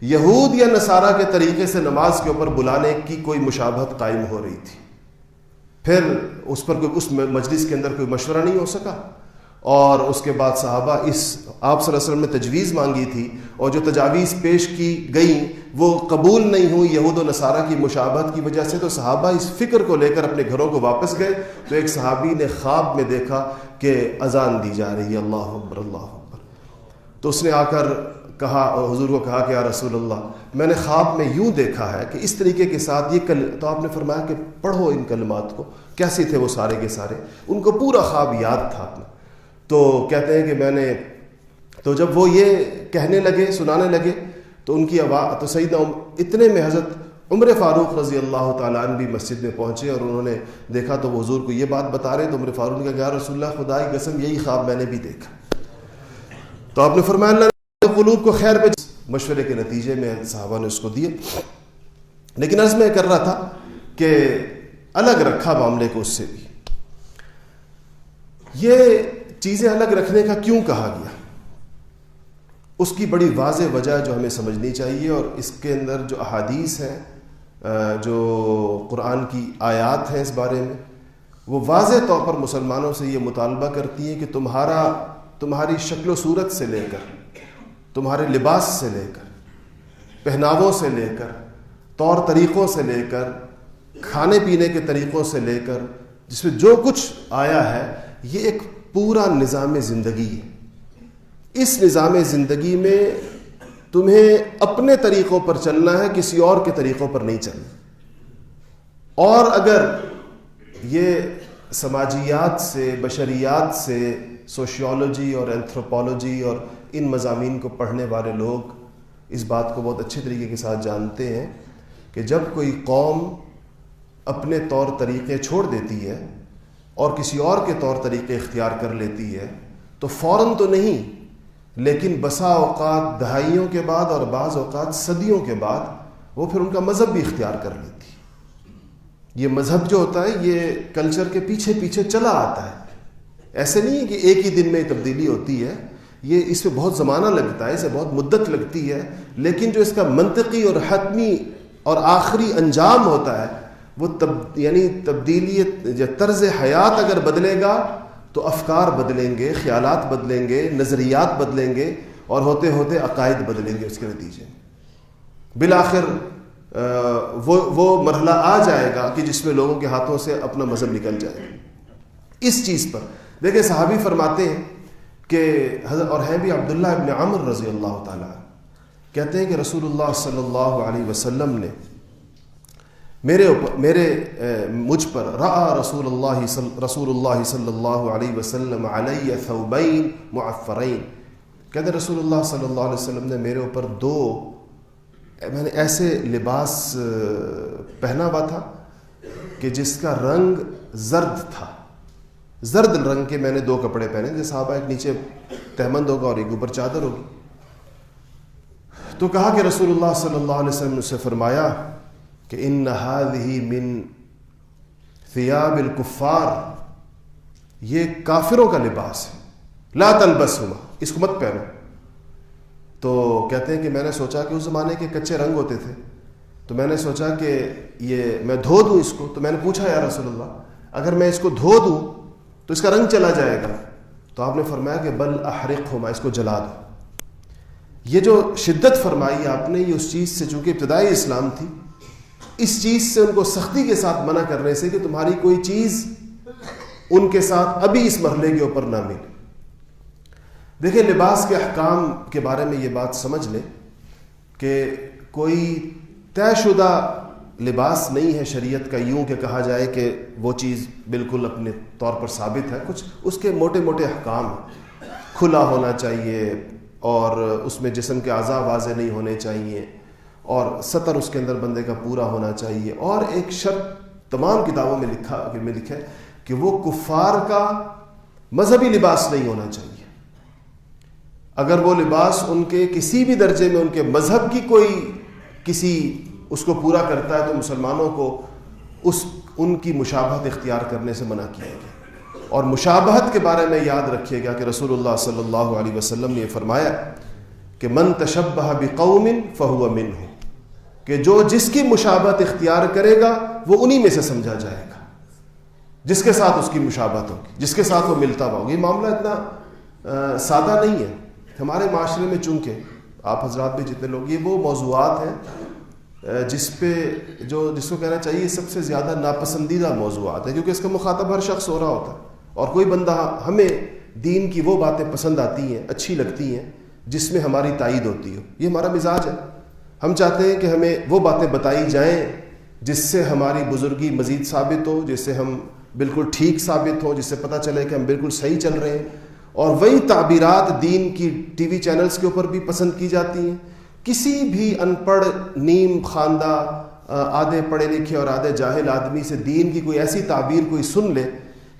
یہود یا نصارہ کے طریقے سے نماز کے اوپر بلانے کی کوئی مشابہت قائم ہو رہی تھی. پھر اس پر اس مجلس کے اندر کوئی مشورہ نہیں ہو سکا, اور اس کے بعد صحابہ آپ صلی اللہ علیہ وسلم نے تجویز مانگی تھی, اور جو تجاویز پیش کی گئیں وہ قبول نہیں ہوئی یہود و نصارہ کی مشابہت کی وجہ سے. تو صحابہ اس فکر کو لے کر اپنے گھروں کو واپس گئے. تو ایک صحابی نے خواب میں دیکھا کہ اذان دی جا رہی ہے, اللہ اکبر اللہ اکبر. تو اس نے آ کر کہا, حضور کو کہا کہ یا رسول اللہ میں نے خواب میں یوں دیکھا ہے کہ اس طریقے کے ساتھ یہ تو آپ نے فرمایا کہ پڑھو ان کلمات کو. کیسے تھے وہ سارے کے سارے, ان کو پورا خواب یاد تھا اپنا. تو کہتے ہیں کہ میں نے, تو جب وہ یہ کہنے لگے سنانے لگے تو ان کی آواز, تو سیدنا اتنے میں حضرت عمر فاروق رضی اللہ تعالیٰ عنہ بھی مسجد میں پہنچے اور انہوں نے دیکھا تو وہ حضور کو یہ بات بتا رہے. تو عمر فاروق نے کہا یا رسول اللہ خدا کی قسم یہی خواب میں نے بھی دیکھا. تو آپ نے فرمایا اللہ نے قلوب کو خیر پہ, مشورے کے نتیجے میں صحابہ نے اس کو دیے. لیکن عرض میں کر رہا تھا کہ الگ رکھا معاملے کو اس سے بھی. یہ چیزیں الگ رکھنے کا کیوں کہا گیا, اس کی بڑی واضح وجہ جو ہمیں سمجھنی چاہیے, اور اس کے اندر جو احادیث ہیں, جو قرآن کی آیات ہیں اس بارے میں, وہ واضح طور پر مسلمانوں سے یہ مطالبہ کرتی ہیں کہ تمہاری شکل و صورت سے لے کر, تمہارے لباس سے لے کر, پہناووں سے لے کر, طور طریقوں سے لے کر, کھانے پینے کے طریقوں سے لے کر, جس میں جو کچھ آیا ہے یہ ایک پورا نظام زندگی ہے. اس نظام زندگی میں تمہیں اپنے طریقوں پر چلنا ہے, کسی اور کے طریقوں پر نہیں چلنا. اور اگر یہ سماجیات سے, بشریات سے, سوشیولوجی اور اینتھروپولوجی اور ان مضامین کو پڑھنے والے لوگ اس بات کو بہت اچھے طریقے کے ساتھ جانتے ہیں کہ جب کوئی قوم اپنے طور طریقے چھوڑ دیتی ہے اور کسی اور کے طور طریقے اختیار کر لیتی ہے تو فوراً تو نہیں, لیکن بسا اوقات دہائیوں کے بعد اور بعض اوقات صدیوں کے بعد وہ پھر ان کا مذہب بھی اختیار کر لیتی ہے. یہ مذہب جو ہوتا ہے یہ کلچر کے پیچھے پیچھے چلا آتا ہے. ایسے نہیں ہے کہ ایک ہی دن میں تبدیلی ہوتی ہے, یہ اس پہ بہت زمانہ لگتا ہے, اسے بہت مدت لگتی ہے. لیکن جو اس کا منطقی اور حتمی اور آخری انجام ہوتا ہے وہ یعنی تبدیلی یا طرز حیات اگر بدلے گا تو افکار بدلیں گے, خیالات بدلیں گے, نظریات بدلیں گے, اور ہوتے ہوتے عقائد بدلیں گے. اس کے نتیجے میں بالآخر وہ مرحلہ آ جائے گا کہ جس میں لوگوں کے ہاتھوں سے اپنا مذہب نکل جائے گا. اس چیز پر دیکھیں صحابی فرماتے ہیں کہ حضرت, اور ہیں بھی عبداللہ ابن عمر رضی اللہ تعالیٰ, کہتے ہیں کہ رسول اللہ صلی اللہ علیہ وسلم نے مجھ پر رأى رسول اللہ صلی اللہ علیہ وسلم علی ثوبین معفرین، کہتے رسول اللہ صلی اللہ علیہ وسلم نے میرے اوپر میں نے ایسے لباس پہنا ہوا تھا کہ جس کا رنگ زرد تھا، زرد رنگ کے میں نے 2 کپڑے پہنے تھے. صحابہ ایک نیچے تہمند ہوگا اور ایک اوپر چادر ہوگی. تو کہا کہ رسول اللہ صلی اللہ علیہ وسلم نے اسے فرمایا کہ ان هذه من ثياب الكفار، یہ کافروں کا لباس ہے، لا تلبسهما، اس کو مت پہنو. تو کہتے ہیں کہ میں نے سوچا کہ اس زمانے کے کچے رنگ ہوتے تھے، تو میں نے سوچا کہ یہ میں دھو دوں اس کو. تو میں نے پوچھا یا رسول اللہ اگر میں اس کو دھو دوں تو اس کا رنگ چلا جائے گا؟ تو آپ نے فرمایا کہ بل احرقهما، اس کو جلا دو. یہ جو شدت فرمائی آپ نے، یہ اس چیز سے، چونکہ ابتدائی اسلام تھی، اس چیز سے ان کو سختی کے ساتھ منع کرنے سے کہ تمہاری کوئی چیز ان کے ساتھ ابھی اس مرحلے کے اوپر نہ ملے. دیکھیں لباس کے احکام کے بارے میں یہ بات سمجھ لیں کہ کوئی طے شدہ لباس نہیں ہے شریعت کا یوں کہ کہا جائے کہ وہ چیز بالکل اپنے طور پر ثابت ہے. کچھ اس کے موٹے موٹے احکام ہیں. کھلا ہونا چاہیے، اور اس میں جسم کے اعضاء واضح نہیں ہونے چاہیے، اور سطر اس کے اندر بندے کا پورا ہونا چاہیے. اور ایک شرط تمام کتابوں میں لکھا ہے کہ وہ کفار کا مذہبی لباس نہیں ہونا چاہیے. اگر وہ لباس ان کے کسی بھی درجے میں ان کے مذہب کی اس کو پورا کرتا ہے تو مسلمانوں کو ان کی مشابہت اختیار کرنے سے منع کیا گیا. اور مشابہت کے بارے میں یاد رکھیے گا کہ رسول اللہ صلی اللہ علیہ وسلم نے یہ فرمایا کہ من تشبہ بقوم فہو منہ، کہ جو جس کی مشابہت اختیار کرے گا وہ انہی میں سے سمجھا جائے گا، جس کے ساتھ اس کی مشابہت ہوگی، جس کے ساتھ وہ ملتا ہوا ہوگا. یہ معاملہ اتنا سادہ نہیں ہے. ہمارے معاشرے میں چونکہ آپ حضرات بھی جتنے لوگ، یہ وہ موضوعات ہیں جس کو کہنا چاہیے سب سے زیادہ ناپسندیدہ موضوعات ہیں، کیونکہ اس کا مخاطب ہر شخص ہو رہا ہوتا ہے. اور کوئی بندہ، ہمیں دین کی وہ باتیں پسند آتی ہیں، اچھی لگتی ہیں جس میں ہماری تائید ہوتی ہو. یہ ہمارا مزاج ہے. ہم چاہتے ہیں کہ ہمیں وہ باتیں بتائی جائیں جس سے ہماری بزرگی مزید ثابت ہو، جس سے ہم بالکل ٹھیک ثابت ہو، جس سے پتہ چلے کہ ہم بالکل صحیح چل رہے ہیں. اور وہی تعبیرات دین کی ٹی وی چینلز کے اوپر بھی پسند کی جاتی ہیں. کسی بھی ان پڑھ، نیم خواندہ، آدھے پڑھے لکھے اور آدھے جاہل آدمی سے دین کی کوئی ایسی تعبیر کوئی سن لے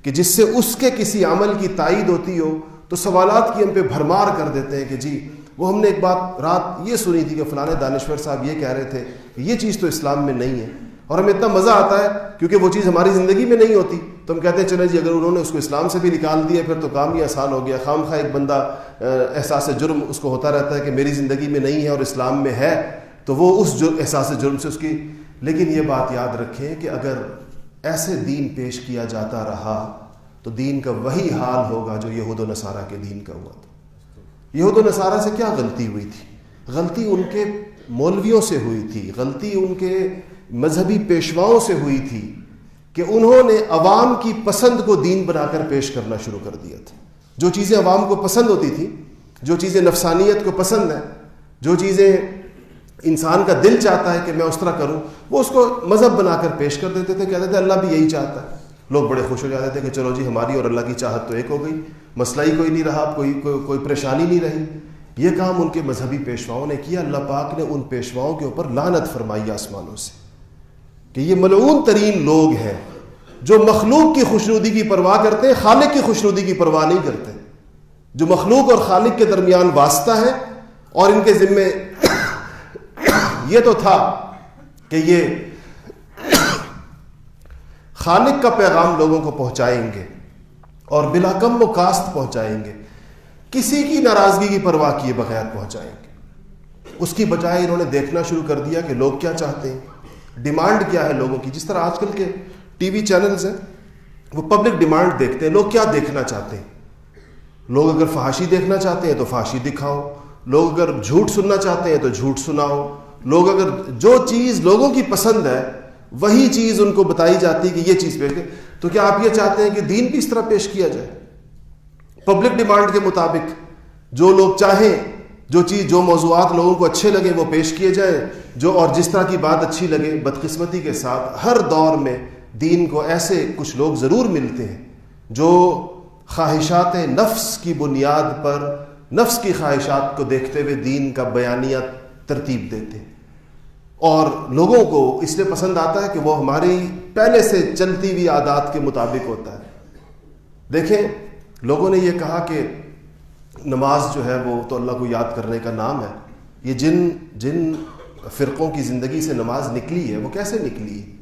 کہ جس سے اس کے کسی عمل کی تائید ہوتی ہو، تو سوالات کی ہم پہ بھرمار کر دیتے ہیں کہ جی وہ ہم نے ایک بات رات یہ سنی تھی کہ فلاں دانشور صاحب یہ کہہ رہے تھے، یہ چیز تو اسلام میں نہیں ہے. اور ہمیں اتنا مزہ آتا ہے کیونکہ وہ چیز ہماری زندگی میں نہیں ہوتی، تو ہم کہتے ہیں چلے جی اگر انہوں نے اس کو اسلام سے بھی نکال دیا پھر تو کام ہی آسان ہو گیا. خام خواہ ایک بندہ احساس جرم اس کو ہوتا رہتا ہے کہ میری زندگی میں نہیں ہے اور اسلام میں ہے، تو وہ اس احساس جرم سے اس کی. لیکن یہ بات یاد رکھیں کہ اگر ایسے دین پیش کیا جاتا رہا تو دین کا وہی حال ہوگا جو یہود و نصارہ کے دین کا ہوا تھا. یہود و نصارہ سے کیا غلطی ہوئی تھی؟ غلطی ان کے مولویوں سے ہوئی تھی، غلطی ان کے مذہبی پیشواؤں سے ہوئی تھی کہ انہوں نے عوام کی پسند کو دین بنا کر پیش کرنا شروع کر دیا تھا. جو چیزیں عوام کو پسند ہوتی تھی، جو چیزیں نفسانیت کو پسند ہیں، جو چیزیں انسان کا دل چاہتا ہے کہ میں اس طرح کروں، وہ اس کو مذہب بنا کر پیش کر دیتے تھے. کہتے تھے اللہ بھی یہی چاہتا ہے. لوگ بڑے خوش ہو جاتے تھے کہ چلو جی ہماری اور اللہ کی چاہت تو ایک ہو گئی، مسئلہ ہی کوئی نہیں رہا، کوئی پریشانی نہیں رہی. یہ کام ان کے مذہبی پیشواؤں نے کیا. اللہ پاک نے ان پیشواؤں کے اوپر لعنت فرمائی آسمانوں سے کہ یہ ملعون ترین لوگ ہیں جو مخلوق کی خوشنودی کی پرواہ کرتے ہیں، خالق کی خوشنودی کی پرواہ نہیں کرتے. جو مخلوق اور خالق کے درمیان واسطہ ہے، اور ان کے ذمے یہ تو تھا کہ یہ خالق کا پیغام لوگوں کو پہنچائیں گے اور بلا کم و کاست پہنچائیں گے، کسی کی ناراضگی کی پرواہ کیے بغیر پہنچائیں گے. اس کی بجائے انہوں نے دیکھنا شروع کر دیا کہ لوگ کیا چاہتے ہیں، ڈیمانڈ کیا ہے لوگوں کی. جس طرح آج کل کے ٹی وی چینلز ہیں وہ پبلک ڈیمانڈ دیکھتے ہیں، لوگ کیا دیکھنا چاہتے ہیں. لوگ اگر فحاشی دیکھنا چاہتے ہیں تو فحاشی دکھاؤ، لوگ اگر جھوٹ سننا چاہتے ہیں تو جھوٹ سناؤ. لوگ اگر جو چیز لوگوں کی پسند ہے وہی چیز ان کو بتائی جاتی ہے کہ یہ چیز پیش کرے. تو کیا آپ یہ چاہتے ہیں کہ دین بھی اس طرح پیش کیا جائے، پبلک ڈیمانڈ کے مطابق جو لوگ چاہیں جو موضوعات لوگوں کو اچھے لگے وہ پیش کیے جائیں، اور جس طرح کی بات اچھی لگے۔ بدقسمتی کے ساتھ ہر دور میں دین کو ایسے کچھ لوگ ضرور ملتے ہیں جو خواہشات نفس کی بنیاد پر، نفس کی خواہشات کو دیکھتے ہوئے دین کا بیانیہ ترتیب دیتے ہیں، اور لوگوں کو اس لیے پسند آتا ہے کہ وہ ہماری پہلے سے چلتی ہوئی عادات کے مطابق ہوتا ہے۔ دیکھیں، لوگوں نے یہ کہا کہ نماز جو ہے وہ تو اللہ کو یاد کرنے کا نام ہے۔ یہ جن فرقوں کی زندگی سے نماز نکلی ہے وہ کیسے نکلی ہے؟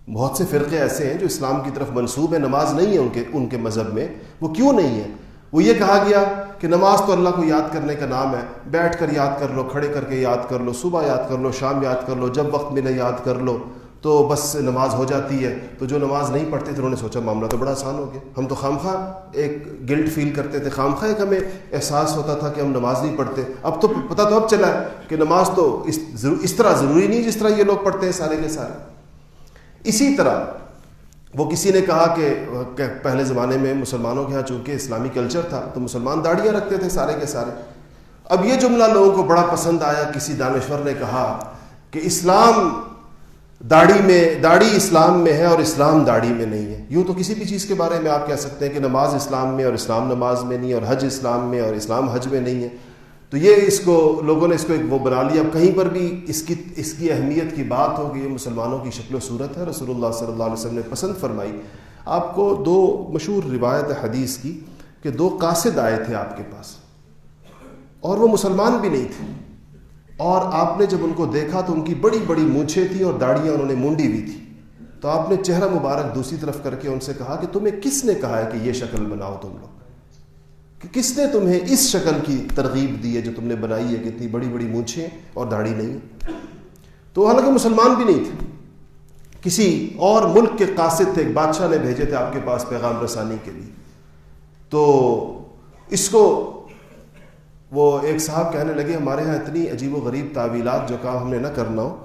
بہت سے فرقے ایسے ہیں جو اسلام کی طرف منسوب ہے، نماز نہیں ہے ان کے مذہب میں۔ وہ کیوں نہیں ہے؟ وہ یہ کہا گیا کہ نماز تو اللہ کو یاد کرنے کا نام ہے، بیٹھ کر یاد کر لو، کھڑے کر کے یاد کر لو، صبح یاد کر لو، شام یاد کر لو، جب وقت ملے یاد کر لو تو بس نماز ہو جاتی ہے۔ تو جو نماز نہیں پڑھتے تھے انہوں نے سوچا معاملہ تو بڑا آسان ہو گیا، ہم تو خامخواہ ایک گلٹ فیل کرتے تھے، خامخواہ ایک ہمیں احساس ہوتا تھا کہ ہم نماز نہیں پڑھتے۔ اب تو پتہ تو اب چلا ہے کہ نماز تو اس طرح ضروری نہیں جس طرح یہ لوگ پڑھتے ہیں سارے کے سارے۔ اسی طرح وہ کسی نے کہا کہ پہلے زمانے میں مسلمانوں کے ہاں چونکہ اسلامی کلچر تھا تو مسلمان داڑیاں رکھتے تھے سارے کے سارے۔ اب یہ جملہ لوگوں کو بڑا پسند آیا، کسی دانشور نے کہا کہ اسلام داڑھی اسلام میں ہے اور اسلام داڑھی میں نہیں ہے۔ یوں تو کسی بھی چیز کے بارے میں آپ کہہ سکتے ہیں کہ نماز اسلام میں اور اسلام نماز میں نہیں، اور حج اسلام میں اور اسلام حج میں نہیں ہے۔ تو یہ لوگوں نے اس کو ایک وہ بنا لیا۔ اب کہیں پر بھی اس کی اہمیت کی بات ہوگی، یہ مسلمانوں کی شکل و صورت ہے، رسول اللہ صلی اللہ علیہ وسلم نے پسند فرمائی۔ آپ کو دو مشہور روایت حدیث کی کہ دو قاصد آئے تھے آپ کے پاس، اور وہ مسلمان بھی نہیں تھے، اور آپ نے جب ان کو دیکھا تو ان کی بڑی بڑی مونچھیں تھیں اور داڑیاں انہوں نے مونڈی ہوئی تھی۔ تو آپ نے چہرہ مبارک دوسری طرف کر کے ان سے کہا کہ تمہیں کس نے کہا ہے کہ یہ شکل بناؤ تم لوگ، کہ کس نے تمہیں اس شکل کی ترغیب دی ہے جو تم نے بنائی ہے کہ اتنی بڑی بڑی مونچھیں اور داڑھی نہیں ہے؟ تو حالانکہ مسلمان بھی نہیں تھے، کسی اور ملک کے قاصد تھے، ایک بادشاہ نے بھیجے تھے آپ کے پاس پیغام رسانی کے لیے۔ تو اس کو وہ ایک صاحب کہنے لگے ہمارے ہاں اتنی عجیب و غریب تعویلات جو کام ہم نے نہ کرنا ہو،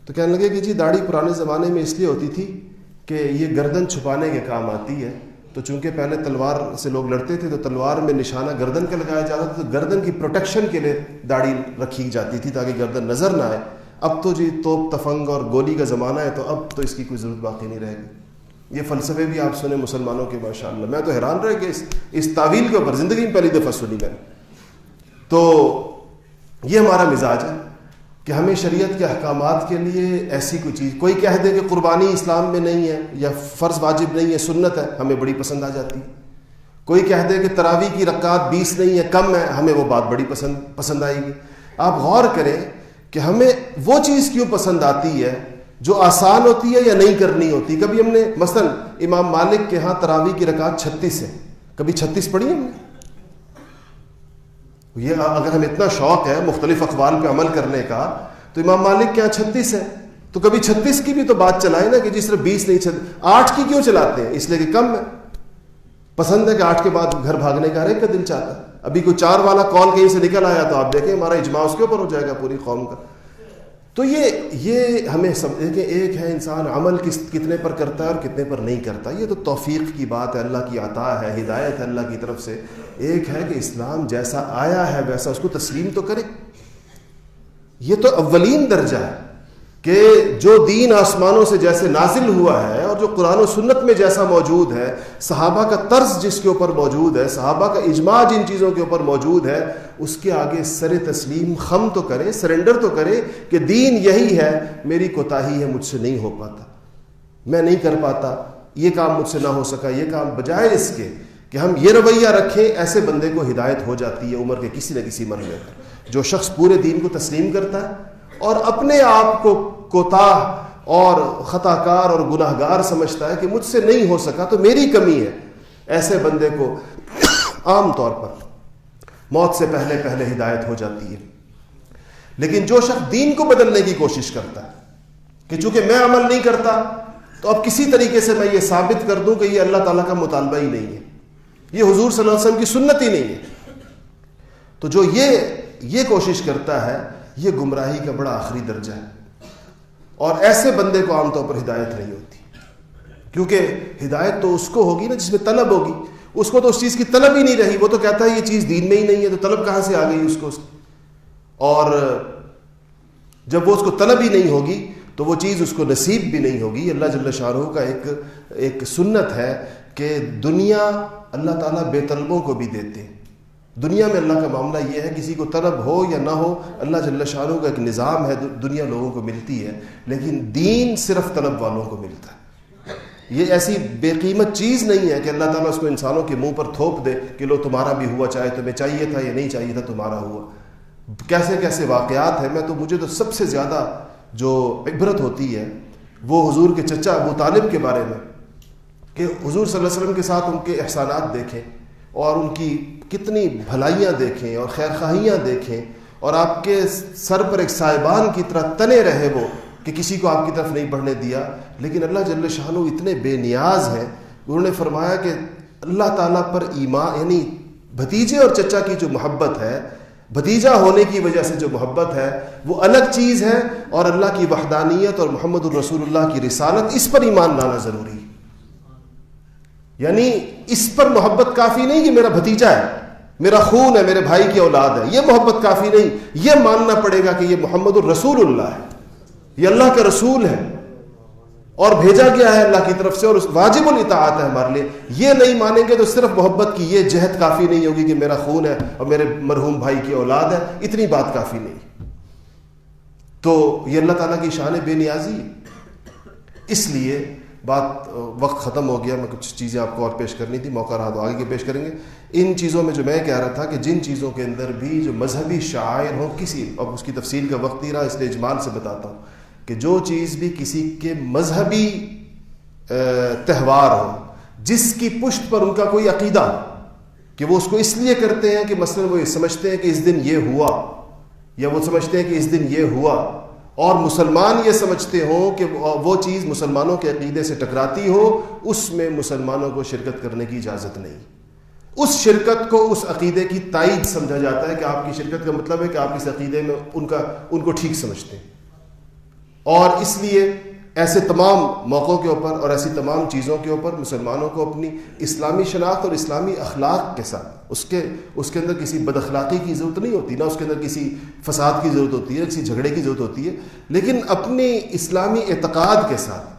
تو کہنے لگے کہ جی داڑھی پرانے زمانے میں اس لیے ہوتی تھی کہ یہ گردن چھپانے کے کام آتی ہے۔ تو چونکہ پہلے تلوار سے لوگ لڑتے تھے تو تلوار میں نشانہ گردن کا لگایا جاتا تھا، تو گردن کی پروٹیکشن کے لیے داڑھی رکھی جاتی تھی تاکہ گردن نظر نہ آئے۔ اب تو جی توپ تفنگ اور گولی کا زمانہ ہے تو اب تو اس کی کوئی ضرورت باقی نہیں رہے گی۔ یہ فلسفے بھی آپ سنیں مسلمانوں کے، ماشاءاللہ میں تو حیران رہ کہ اس تعویل کے اوپر زندگی میں پہلی دفعہ سنی میں نے۔ تو یہ ہمارا مزاج ہے کہ ہمیں شریعت کے احکامات کے لیے ایسی کوئی چیز، کوئی کہہ دے کہ قربانی اسلام میں نہیں ہے یا فرض واجب نہیں ہے، سنت ہے، ہمیں بڑی پسند آ جاتی ہے۔ کوئی کہہ دے کہ تراویح کی رکعات 20 نہیں ہے، کم ہے، ہمیں وہ بات بڑی پسند آئے گی۔ آپ غور کریں کہ ہمیں وہ چیز کیوں پسند آتی ہے جو آسان ہوتی ہے یا نہیں کرنی ہوتی۔ کبھی ہم نے مثلا امام مالک کے ہاں تراویح کی رکعت 36 ہے، کبھی 36 پڑھی ہم نے؟ یہ اگر ہمیں اتنا شوق ہے مختلف اقوال پہ عمل کرنے کا تو امام مالک کے یہاں 36 ہے، تو کبھی 36 کی بھی تو بات چلائیں نا کہ جی صرف 20 نہیں، 8 کی کیوں چلاتے ہیں؟ اس لیے کہ کم ہے، پسند ہے کہ 8 کے بعد گھر بھاگنے کا ہر ایک کا دل چاہتا ہے۔ ابھی کوئی 4 والا کال کہیں سے نکل آیا تو آپ دیکھیں ہمارا اجماع اس کے اوپر ہو جائے گا پوری قوم کا۔ تو یہ ہمیں سمجھے کہ ایک ہے انسان عمل کتنے پر کرتا ہے اور کتنے پر نہیں کرتا، یہ تو توفیق کی بات ہے، اللہ کی عطا ہے، ہدایت ہے اللہ کی طرف سے۔ ایک ہے کہ اسلام جیسا آیا ہے ویسا اس کو تسلیم تو کرے۔ یہ تو اولین درجہ ہے کہ جو دین آسمانوں سے جیسے نازل ہوا ہے اور جو قرآن و سنت میں جیسا موجود ہے، صحابہ کا طرز جس کے اوپر موجود ہے، صحابہ کا اجماع جن چیزوں کے اوپر موجود ہے، اس کے آگے سر تسلیم خم تو کرے، سرنڈر تو کرے کہ دین یہی ہے، میری کوتاہی ہے، مجھ سے نہیں ہو پاتا، میں نہیں کر پاتا، یہ کام مجھ سے نہ ہو سکا، یہ کام، بجائے اس کے کہ ہم یہ رویہ رکھیں، ایسے بندے کو ہدایت ہو جاتی ہے عمر کے کسی نہ کسی مرحلے پر۔ جو شخص پورے دین کو تسلیم کرتا ہے اور اپنے آپ کو کوتاہ اور خطا کار اور گناہ گار سمجھتا ہے کہ مجھ سے نہیں ہو سکا تو میری کمی ہے، ایسے بندے کو عام طور پر موت سے پہلے ہدایت ہو جاتی ہے۔ لیکن جو شخص دین کو بدلنے کی کوشش کرتا ہے کہ چونکہ میں عمل نہیں کرتا تو اب کسی طریقے سے میں یہ ثابت کر دوں کہ یہ اللہ تعالیٰ کا مطالبہ ہی نہیں ہے، یہ حضور صلی اللہ علیہ وسلم کی سنت ہی نہیں ہے، تو جو یہ کوشش کرتا ہے یہ گمراہی کا بڑا آخری درجہ ہے۔ اور ایسے بندے کو عام طور پر ہدایت نہیں ہوتی، کیونکہ ہدایت تو اس کو ہوگی نا جس میں طلب ہوگی، اس کو تو اس چیز کی طلب ہی نہیں رہی، وہ تو کہتا ہے یہ چیز دین میں ہی نہیں ہے، تو طلب کہاں سے آ گئی اس کو؟ اور جب وہ اس کو طلب ہی نہیں ہوگی تو وہ چیز اس کو نصیب بھی نہیں ہوگی۔ اللہ جل شانہ کا ایک سنت ہے کہ دنیا اللہ تعالیٰ بے طلبوں کو بھی دیتے ہیں۔ دنیا میں اللہ کا معاملہ یہ ہے، کسی کو طلب ہو یا نہ ہو، اللہ جل شانہ کا ایک نظام ہے، دنیا لوگوں کو ملتی ہے، لیکن دین صرف طلب والوں کو ملتا ہے۔ یہ ایسی بے قیمت چیز نہیں ہے کہ اللہ تعالیٰ اس کو انسانوں کے منہ پر تھوپ دے کہ لو تمہارا بھی ہوا، چاہے تمہیں چاہیے تھا یا نہیں چاہیے تھا، تمہارا ہوا۔ کیسے کیسے واقعات ہیں۔ مجھے تو سب سے زیادہ جو عبرت ہوتی ہے وہ حضور کے چچا ابو طالب کے بارے میں، کہ حضور صلی اللہ علیہ وسلم کے ساتھ ان کے احسانات دیکھیں اور ان کی کتنی بھلائیاں دیکھیں اور خیرخواہیاں دیکھیں، اور آپ کے سر پر ایک سائبان کی طرح تنے رہے وہ کہ کسی کو آپ کی طرف نہیں بڑھنے دیا، لیکن اللہ جل شانہ اتنے بے نیاز ہیں۔ انہوں نے فرمایا کہ اللہ تعالیٰ پر ایمان، یعنی بھتیجے اور چچا کی جو محبت ہے، بھتیجا ہونے کی وجہ سے جو محبت ہے وہ الگ چیز ہے، اور اللہ کی وحدانیت اور محمد الرسول اللہ کی رسالت، اس پر ایمان لانا ضروری ہے۔ یعنی اس پر محبت کافی نہیں کہ میرا بھتیجا ہے، میرا خون ہے، میرے بھائی کی اولاد ہے، یہ محبت کافی نہیں، یہ ماننا پڑے گا کہ یہ محمد الرسول اللہ ہے، یہ اللہ کا رسول ہے اور بھیجا گیا ہے اللہ کی طرف سے، اور واجب الاطاعت ہے ہمارے لیے۔ یہ نہیں مانیں گے تو صرف محبت کی یہ جہت کافی نہیں ہوگی کہ میرا خون ہے اور میرے مرحوم بھائی کی اولاد ہے، اتنی بات کافی نہیں۔ تو یہ اللہ تعالیٰ کی شان بے نیازی ہے۔ اس لیے وقت ختم ہو گیا، میں کچھ چیزیں آپ کو اور پیش کرنی تھی، موقع رہا تو آگے کے پیش کریں گے۔ ان چیزوں میں جو میں کہہ رہا تھا کہ جن چیزوں کے اندر بھی جو مذہبی شعائر ہوں، کسی، اب اس کی تفصیل کا وقت نہیں رہا اس لیے اجمال سے بتاتا ہوں، کہ جو چیز بھی کسی کے مذہبی تہوار ہو جس کی پشت پر ان کا کوئی عقیدہ کہ وہ اس کو اس لیے کرتے ہیں کہ مثلا وہ یہ سمجھتے ہیں کہ اس دن یہ ہوا، یا وہ سمجھتے ہیں کہ اس دن یہ ہوا، اور مسلمان یہ سمجھتے ہوں کہ وہ چیز مسلمانوں کے عقیدے سے ٹکراتی ہو، اس میں مسلمانوں کو شرکت کرنے کی اجازت نہیں۔ اس شرکت کو اس عقیدے کی تائید سمجھا جاتا ہے کہ آپ کی شرکت کا مطلب ہے کہ آپ اس عقیدے میں ان کو ٹھیک سمجھتے ہیں، اور اس لیے ایسے تمام موقعوں کے اوپر اور ایسی تمام چیزوں کے اوپر مسلمانوں کو اپنی اسلامی شناخت اور اسلامی اخلاق کے ساتھ، اس کے اندر کسی بد اخلاقی کی ضرورت نہیں ہوتی، نہ اس کے اندر کسی فساد کی ضرورت ہوتی ہے، کسی جھگڑے کی ضرورت ہوتی ہے، لیکن اپنی اسلامی اعتقاد کے ساتھ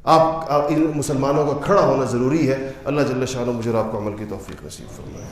آپ ان مسلمانوں کا کھڑا ہونا ضروری ہے۔ اللہ جل شانہ مجھے اور آپ کو عمل کی توفیق نصیب فرمائے۔